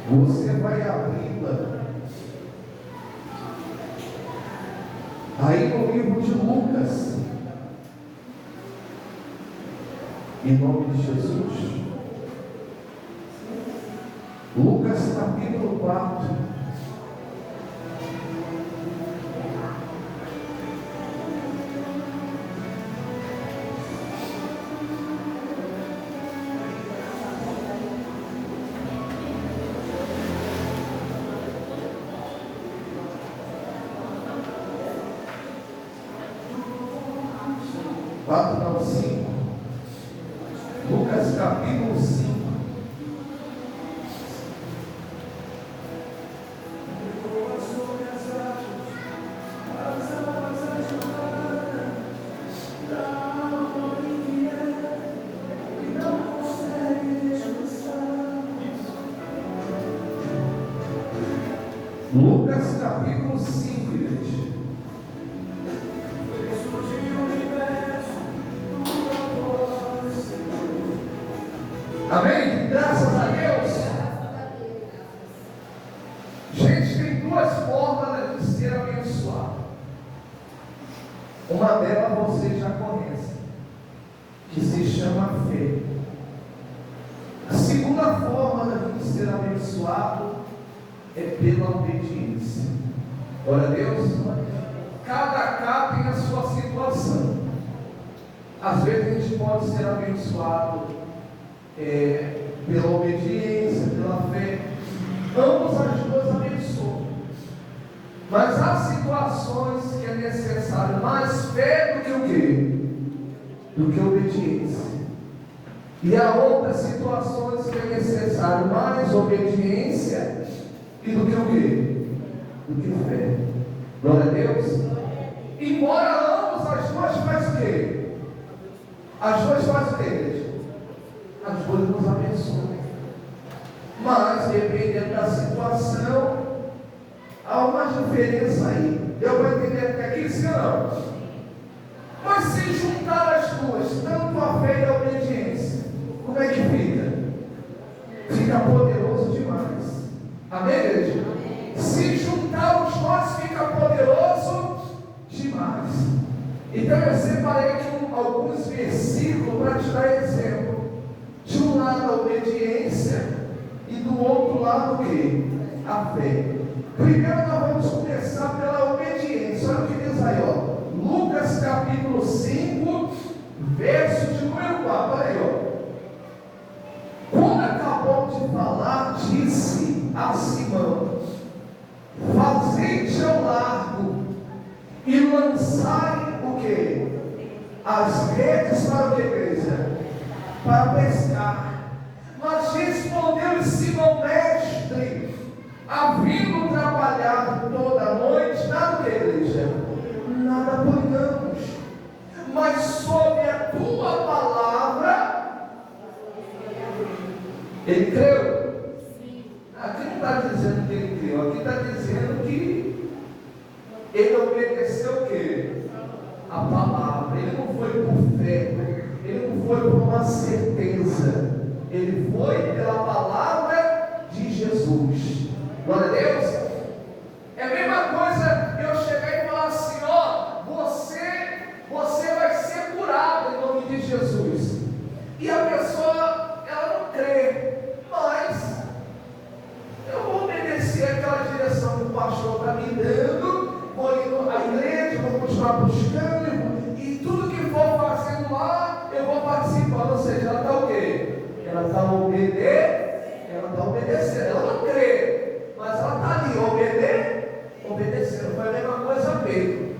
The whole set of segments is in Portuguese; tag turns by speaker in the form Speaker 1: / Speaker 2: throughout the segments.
Speaker 1: Você vai abri-la aí no livro de Lucas, em nome de Jesus. Lucas capítulo 4. Não, 5. Lucas capítulo 5. Lucas capítulo 5, igreja. Amém? Graças a Deus. Gente, tem duas formas de ser abençoado. Uma delas você já conhece, que se chama fé. A segunda forma de ser abençoado é pela obediência. Glória a Deus. Cada cá tem a sua situação. Às vezes a gente pode ser abençoado pela obediência, pela fé. Ambos as duas abençoam. Mas há situações que é necessário mais fé do que o quê? Do que obediência. E há outras situações que é necessário mais obediência e do que o quê? Do que fé. Glória a Deus. Embora ambos, as duas faz o quê? As duas faz o quê? As duas nos abençoam. Mas, dependendo da situação, há uma diferença aí. Deu para entender até aqui, sim ou não? Mas se juntar as duas, tanto a fé e a obediência, como é que fica? Fica poderoso demais. Amém, igreja? Se juntar os dois, fica poderoso demais. Então eu separei aqui alguns versículos para te dar exemplo. De um lado a obediência e do outro lado o quê? A fé. Primeiro nós vamos começar pela obediência. Olha o que diz aí, ó. Lucas capítulo 5, verso de número 4. Olha aí, ó. Quando acabou de falar, disse a Simão: fazei-te ao largo e lançai o quê? As redes para o que, igreja? Para pescar. Mas respondeu Simão: mestre, havendo trabalhado toda a noite, nada o que, igreja? Nada apanhamos, mas sob a tua palavra, ele creu? Aqui não está dizendo que ele creu, aqui está dizendo que ele obedeceu o quê? A palavra. Ele não foi por fé, ele não foi por uma certeza, ele foi pela palavra de Jesus. Glória a Deus. É a mesma coisa eu chegar e falar assim: ó, você vai ser curado em nome de Jesus. E a pessoa, ela não crê, mas eu vou obedecer aquela direção que o pastor está me dando, vou ir à igreja, vou continuar buscando, e tudo que for fazendo lá, eu vou participando. Ou seja, ela está o quê? Ela está obedecendo, ela não crê, mas ela está ali, obedecendo. Foi a mesma coisa a Pedro.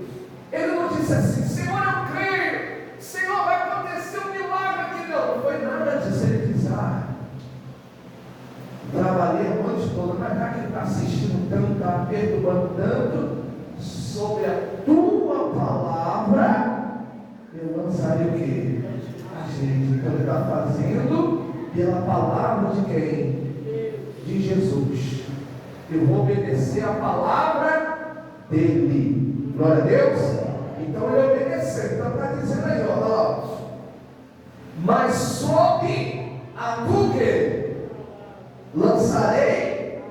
Speaker 1: Ele não disse assim: Senhor, eu creio, Senhor, vai acontecer um milagre aqui. Não foi nada disso. Ele disse: trabalhei a noite toda, mas já que está assistindo tanto, está perturbando tanto, sobre a tua palavra, eu lançarei o quê? A gente. Então ele está fazendo pela palavra de quem? De Jesus. Eu vou obedecer a palavra dele. Glória a Deus. Então ele obedeceu. Então está dizendo aí, ó. Mas sob a tua que lançarei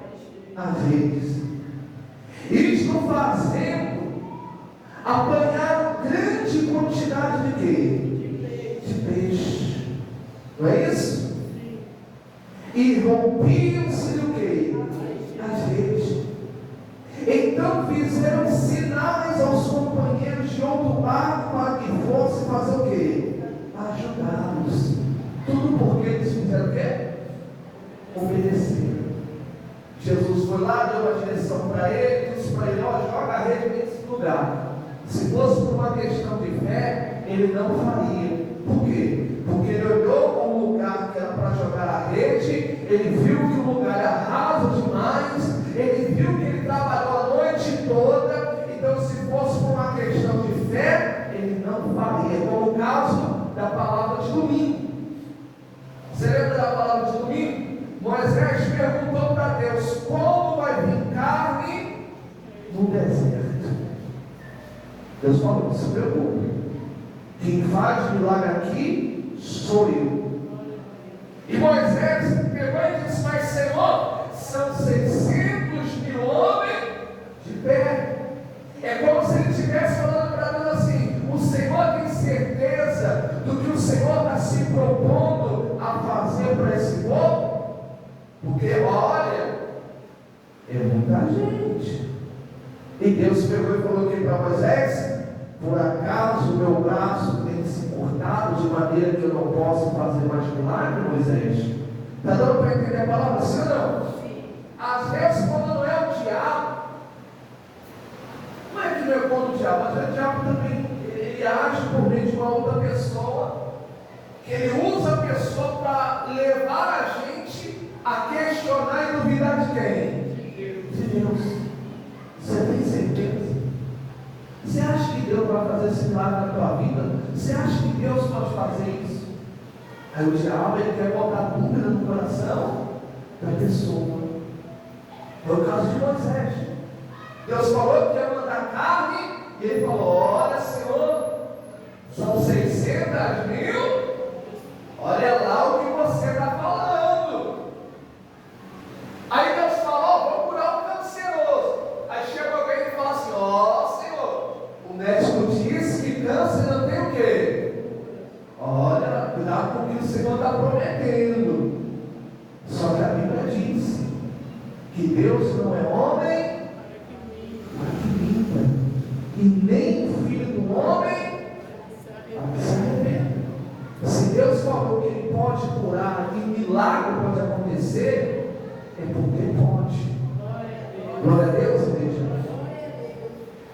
Speaker 1: redes. Isto fazendo, apanharam grande quantidade de quê? De peixe. Não é isso? E rompiam-se o quê? As redes. Então fizeram sinais aos companheiros de outro barco para que fossem fazer o quê? Ajudá-los. Tudo porque eles fizeram o quê? Obedeceram. Jesus foi lá, deu uma direção para ele, disse para ele: ó, joga a rede nesse lugar. Se fosse por uma questão de fé, ele não faria. Por quê? Porque ele olhou o lugar que era para jogar a rede, ele viu que o lugar era raso demais, ele viu que ele trabalhou a noite toda. Então, se fosse por uma questão de fé, ele não faria. Como o caso da palavra de domingo. Você lembra da palavra de domingo? Moisés perguntou para Deus: como vai vir carne no deserto? Deus falou: não se preocupe, quem faz milagre aqui sou eu. E Moisés pegou e disse: mas Senhor, são 600.000 homens de pé. É como se ele estivesse falando para Deus assim: o Senhor tem certeza do que o Senhor está se propondo a fazer para esse povo? Porque olha, é muita gente. E Deus pegou e falou aqui para Moisés: por acaso o meu braço tem se cortado de maneira que eu não posso fazer mais milagre, Moisés? Está dando para entender a palavra, sim ou não? Às vezes, quando não é o diabo, não é que não é contra o diabo, mas o diabo também, ele age por meio de uma outra pessoa, que ele usa a pessoa para levar a gente a questionar e duvidar de quem? De Deus. Você tem certeza? Você acha que Deus vai fazer esse milagre na tua vida? Você acha que Deus pode fazer isso? Aí o diabo, ele quer botar dúvida no coração da pessoa. Foi o caso de Moisés. Deus falou que ia mandar carne, e ele falou: olha, Senhor, são 600.000. Olha lá o que você está falando. Aí Deus falou: vou curar o canceroso. Aí chega alguém e fala assim: ó, Senhor, o médico disse que câncer não tem o quê? Olha, cuidado com o que o Senhor está prometendo. Só que a Bíblia diz que Deus não é homem, mas que minta, e nem o filho do homem para se arrependa. Se Deus falou que Ele pode curar e milagre pode acontecer, é porque pode. Glória a Deus, igreja.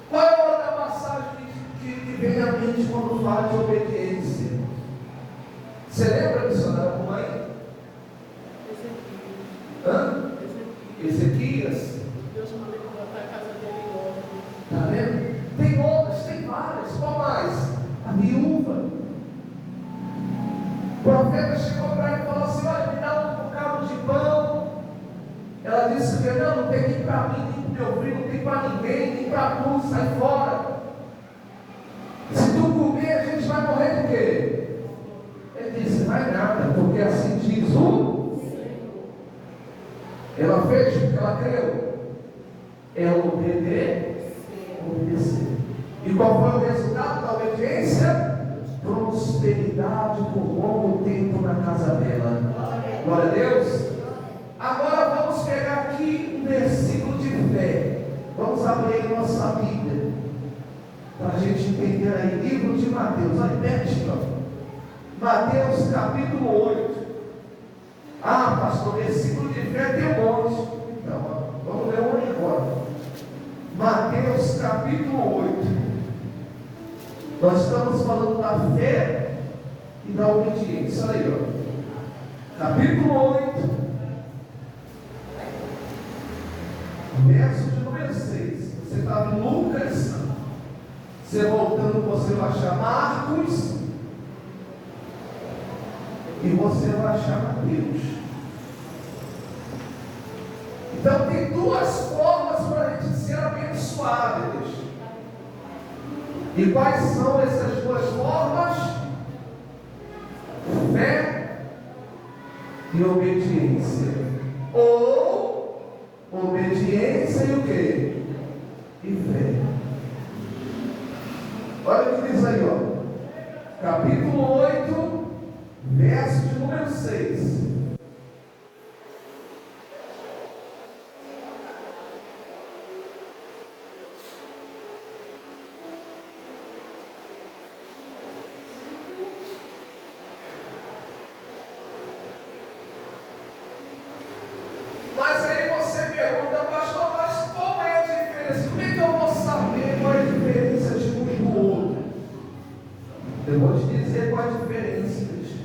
Speaker 1: Qual é a outra passagem que vem à mente quando fala de obediência? Você lembra, missionária mãe? Hã? Ezequias.
Speaker 2: Deus mandou ele botar a casa dele em ordem.
Speaker 1: Está vendo? Tem outras, tem várias. Qual mais? A viúva. O profeta chegou para ele e falou assim: olha, me dá um bocado de pão. Ela disse que não tem nem para mim, nem para o meu filho, não tem para ninguém, nem para tu, sai fora. Se tu comer, a gente vai morrer de quê? Ele disse: vai nada, porque assim diz o. Ela fez o que ela creu. Ela obedeceu. E qual foi o resultado da obediência? Prosperidade por longo tempo na casa dela. Glória a Deus. Agora vamos pegar aqui um versículo de fé. Vamos abrir nossa Bíblia para a gente entender aí. Livro de Mateus. Aí, pertinho, ó. Mateus capítulo 8. Ah, pastor, versículo de fé tem um monte. Então, ó, vamos ler um aí agora. Mateus capítulo 8. Nós estamos falando da fé e da obediência. Olha aí, ó. Capítulo 8. Verso de número 6. Você está em Lucas. Você voltando, você vai achar Marcos. E você vai achar Mateus. Então tem duas formas para a gente ser abençoado. E quais são essas duas formas? Fé e obediência. Ou obediência Mas aí você pergunta, pastor, mas qual é a diferença? Como é que eu vou saber qual é a diferença de um e do outro? Eu vou te dizer qual é a diferença, Cristo.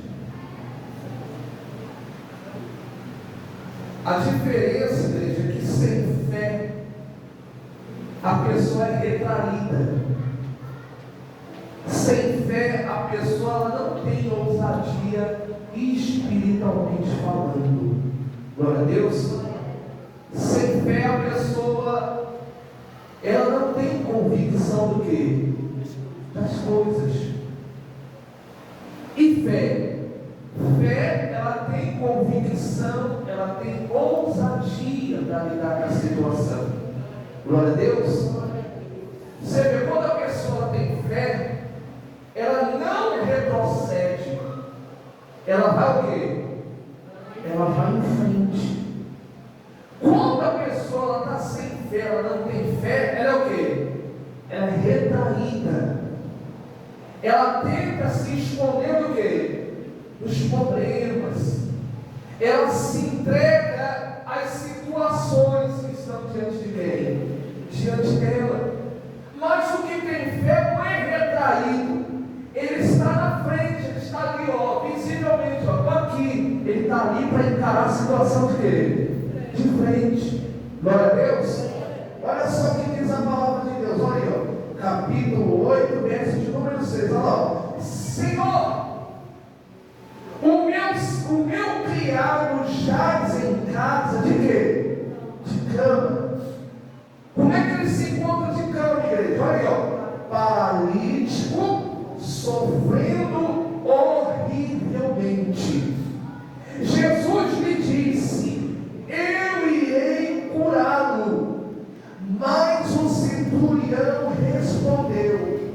Speaker 1: A diferença, igreja, é que sem fé a pessoa é retraída. Sem fé a pessoa ela não tem ousadia espiritualmente falando. Glória a Deus. Sem fé a pessoa ela não tem convicção do quê? Das coisas. E fé? Fé, ela tem convicção, ela tem ousadia para lidar com a situação. Glória a Deus. Você vê, quando a pessoa tem fé, ela não retrocede. Ela vai o quê? Ela vai em frente. Quando a pessoa está sem fé, ela não tem fé, ela é o quê? Ela é retraída. Ela tenta se esconder do quê? Dos problemas. Ela se entrega às situações que estão diante de quem? Diante dela. Mas o que tem fé não é retraído. Ele está na frente, ele está ali, ó, visivelmente, ó, estou aqui. Ele está ali para encarar a situação de quê? De frente. Glória a Deus. Olha só o que diz a palavra de Deus. Olha aí, ó, capítulo 8, verso de número 6. Olha lá, ó. Senhor, o meu criado jaz em casa de quê? De cama. Como é que ele se encontra de cama, igreja? Olha aí, ó, paralítico, sofrendo horrivelmente. Jesus lhe disse: eu irei curá-lo. Mas o centurião respondeu: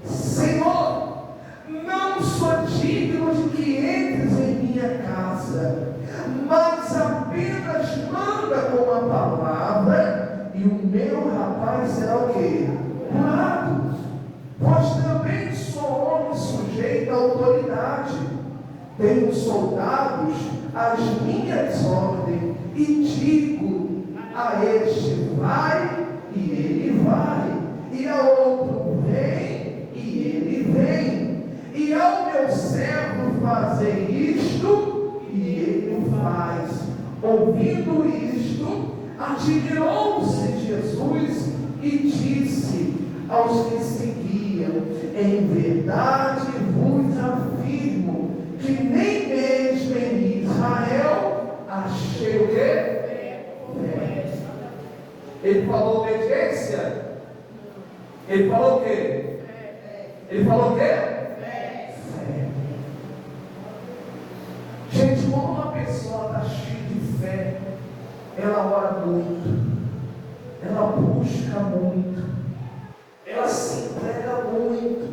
Speaker 1: Senhor, não sou digno de que entres em minha casa, mas apenas manda com a palavra, e o meu rapaz será o quê? Curado. Pois também sou homem sujeito à autoridade, tenho soldados às minhas ordens, e digo a este: vai, e ele vai, e a outro: vem, e ele vem, e ao meu servo fazer isto, e ele o faz. Ouvindo isto, admirou-se Jesus e disse aos que seguiam: em verdade vos afirmo que nem mesmo em Israel achei o quê? Fé. Ele falou obediência? Ele falou o quê? Ele falou o quê? Fé. Gente, quando uma pessoa está cheia de fé, ela ora muito, ela busca muito, ela se entrega muito.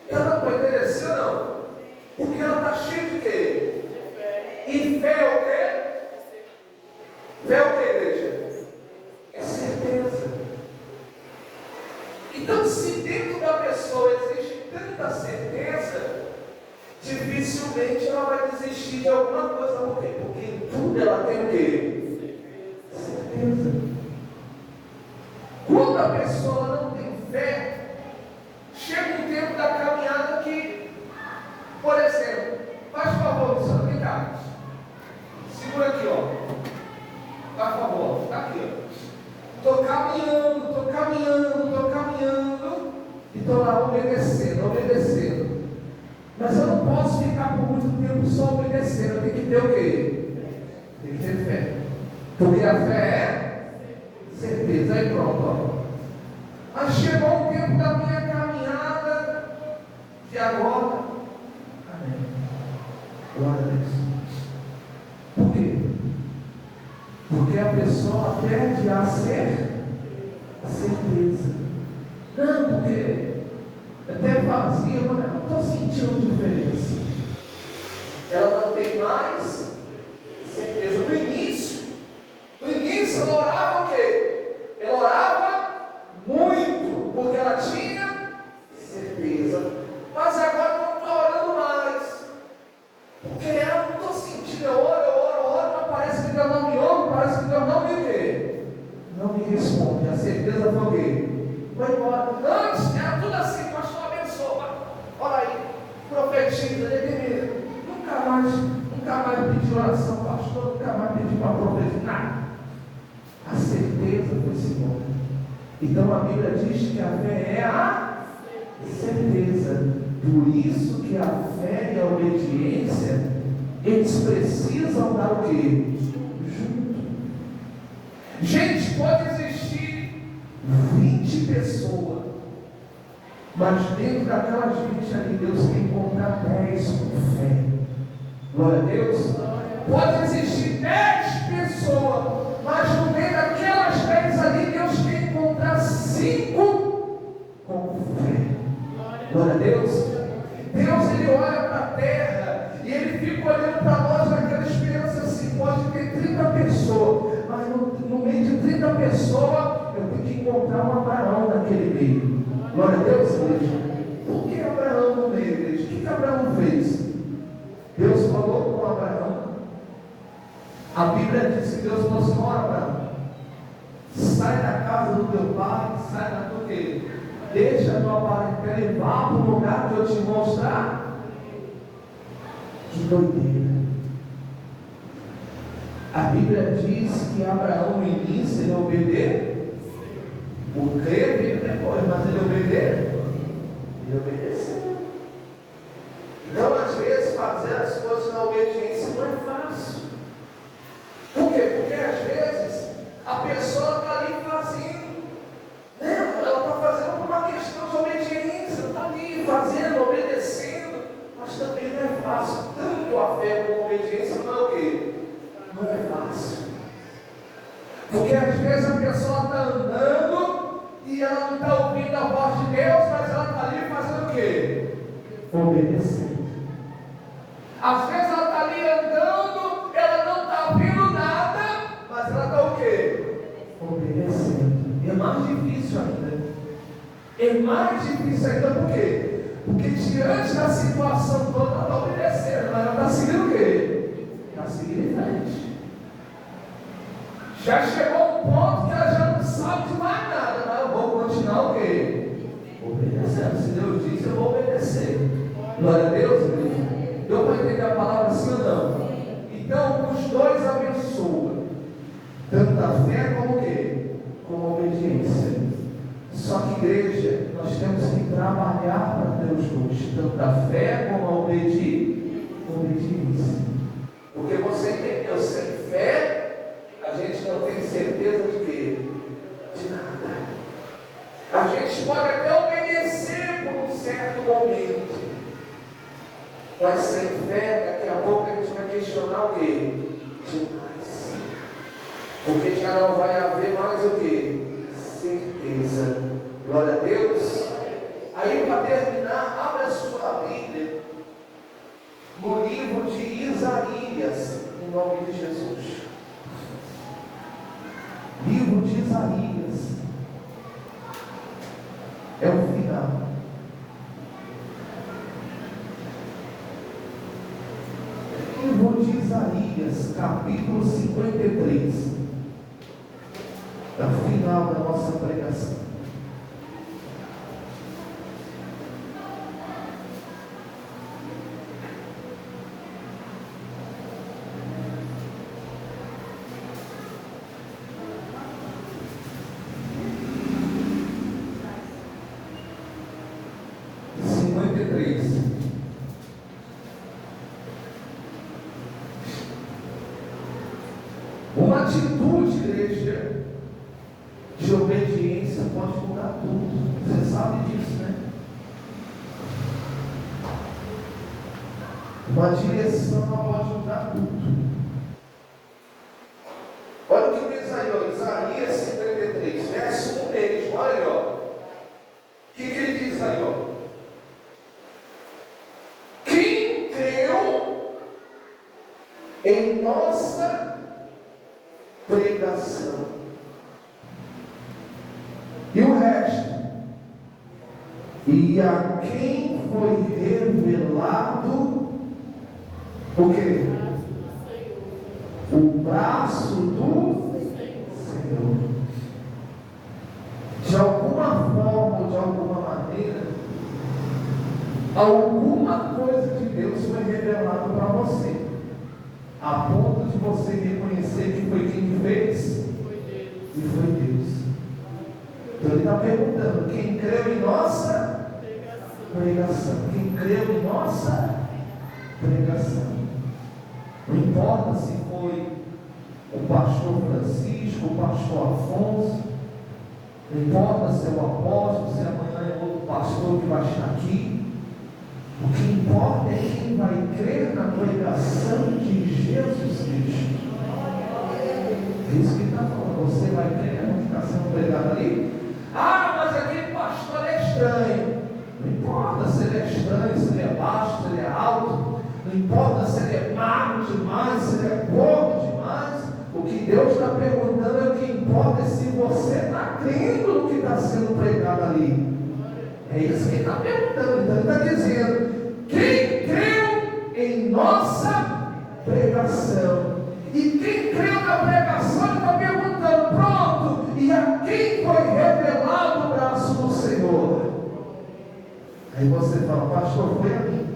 Speaker 1: Ela não pode obedecer, não, porque ela está cheia de quê? E fé é o quê? Fé é o quê, igreja? É certeza. Então, se dentro da pessoa existe tanta certeza, dificilmente ela vai desistir de alguma coisa. Por quê? Porque em tudo ela tem o quê? Certeza. Quando a pessoa não tem fé, chega um tempo da caminhada que, por exemplo, faz favor, Luciano, vem cá. Segura aqui, ó. Faz favor, está aqui, ó. Estou caminhando, e estou lá obedecendo. Mas eu não posso ficar por muito tempo só obedecendo. Eu tenho que ter o quê? Tem que ter fé. Porque a fé é certeza. Aí pronto, ó. Mas chegou o tempo da minha caminhada, e agora? Amém. Glória a Deus. Por quê? Porque a pessoa perde a certeza. Não, porque até vazia, mas não estou sentindo diferença. Ela não tem mais certeza. No início ela orava o quê? Ela orava muito, porque ela tinha certeza. Mas agora não está orando mais, porque ela não estou sentindo. Eu oro, mas parece que ainda não me ouve. me responde. A certeza foi o quê? Foi embora. Antes era tudo assim, pastor abençoa. Olha aí, profetiza, nunca mais pedi oração, pastor, nunca mais pedi para profetizar. Nada. A certeza foi-se embora. Então a Bíblia diz que a fé é a certeza. Por isso que a fé e a obediência, eles precisam dar o quê? Junto. Gente, pode existir 20 pessoas, mas dentro daquelas 20 ali, Deus quer encontrar 10 com fé. Glória a Deus. Pode existir 10 pessoas, mas no meio daquelas 10 ali, Deus quer encontrar 5 com fé. Glória a Deus. Deus, Ele olha para a terra e Ele fica olhando para nós naquela esperança assim, pode ter 30 pessoas, mas no meio de 30 pessoas, eu tenho que encontrar um Abraão naquele meio. Glória a Deus, igreja. Por que Abraão no meio, igreja? O que Abraão fez? Deus falou com Abraão. A Bíblia diz que Deus falou assim: olha, Abraão, sai da casa do teu pai, sai da tua quê? Deixa a tua parentela e vá para o lugar que eu te mostrar. Que doideira. A Bíblia diz que Abraão no início ele obedeceu. O crer veio depois, mas ele obedeceu. Ele obedeceu. Então, às vezes, fazer as coisas na obediência não é fácil. Por quê? Porque às vezes a pessoa está ali fazendo. Ela está fazendo por uma questão de obediência, está ali fazendo, obedecendo, mas também não é fácil. Tanto a fé como a obediência não é o quê? Não é fácil. Porque às vezes a pessoa está andando e ela não está ouvindo a voz de Deus, mas ela está ali fazendo o quê? Obedecendo. Às vezes ela está ali andando, ela não está ouvindo nada, mas ela está o quê? Obedecendo. É mais difícil ainda. É mais difícil ainda por quê? Porque diante da situação toda ela está obedecendo, mas ela está seguindo o quê? Está seguindo em frente. Já chegou um ponto que ela já não sabe de mais nada, mas eu vou continuar o quê? Obedecendo. Se Deus diz, eu vou obedecer. Glória a Deus, igreja. Deu para entender a palavra sim ou não? Então, os dois abençoam. Tanto a fé como o quê? Como a obediência. Só que, igreja, nós temos que trabalhar para ter os dois. Tanto a fé como a obediência. Porque você entendeu, sem fé, a gente não tem certeza de quê? De nada. A gente pode até obedecer por um certo momento. Mas sem fé, daqui a pouco a gente vai questionar o quê? Demais. Porque já não vai haver mais o quê? Certeza. Glória a Deus. Aí para terminar, abre a sua Bíblia no livro de Isaías, em nome de Jesus. Livro de Isaías. É o final. Livro de Isaías, capítulo 53. É o final da nossa pregação. Uma atitude, igreja, de obediência pode mudar tudo. Você sabe disso, né? Uma direção pode mudar tudo. Olha o que diz aí, ó, Isaías 53, verso 1 deles. Olha aí, ó. O que ele diz aí, ó? Quem creu em nossa pregação. E o resto? E a quem foi revelado o quê? O braço do Senhor. Alguma coisa de Deus foi revelada para você, a ponto de você reconhecer que foi quem que fez? E foi Deus. Então ele está perguntando: quem creu em nossa pregação? Quem creu em nossa pregação? Não importa se foi o pastor Francisco, o pastor Afonso, não importa se é o apóstolo, se amanhã é outro pastor que vai estar aqui. O que importa é quem vai crer na pregação de Jesus Cristo. É isso que ele está falando. Você vai crer na que está sendo pregado ali? Ah, mas aquele pastor é estranho. Não importa se ele é estranho, se ele é baixo, se ele é alto. Não importa se ele é magro demais, se ele é gordo demais. O que Deus está perguntando é o que importa é se você está crendo no que está sendo pregado ali. É isso que ele está perguntando. Então ele está dizendo: quem creu em nossa pregação? E quem creu na pregação, ele está perguntando: pronto, e a quem foi revelado o braço do Senhor? Aí você fala: pastor, foi a mim.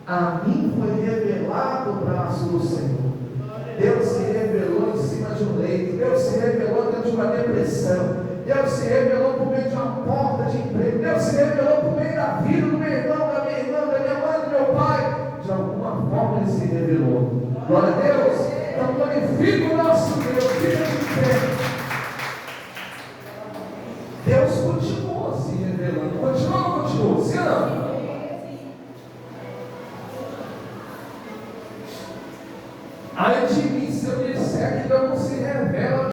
Speaker 1: A mim foi revelado o braço do Senhor. Deus se revelou em cima de um leito. Deus se revelou dentro de uma depressão. Deus se revelou por meio de uma porta de emprego. Deus se revelou por meio da vida do meu irmão, da minha irmã, da minha mãe, do meu pai. De alguma forma ele se revelou. Glória a Deus. Então glorifica o nosso Deus. Fica de pé. Deus continua se revelando. Continua ou não continua? Sim ou não? Ai de mim se eu disser que Deus não se revela.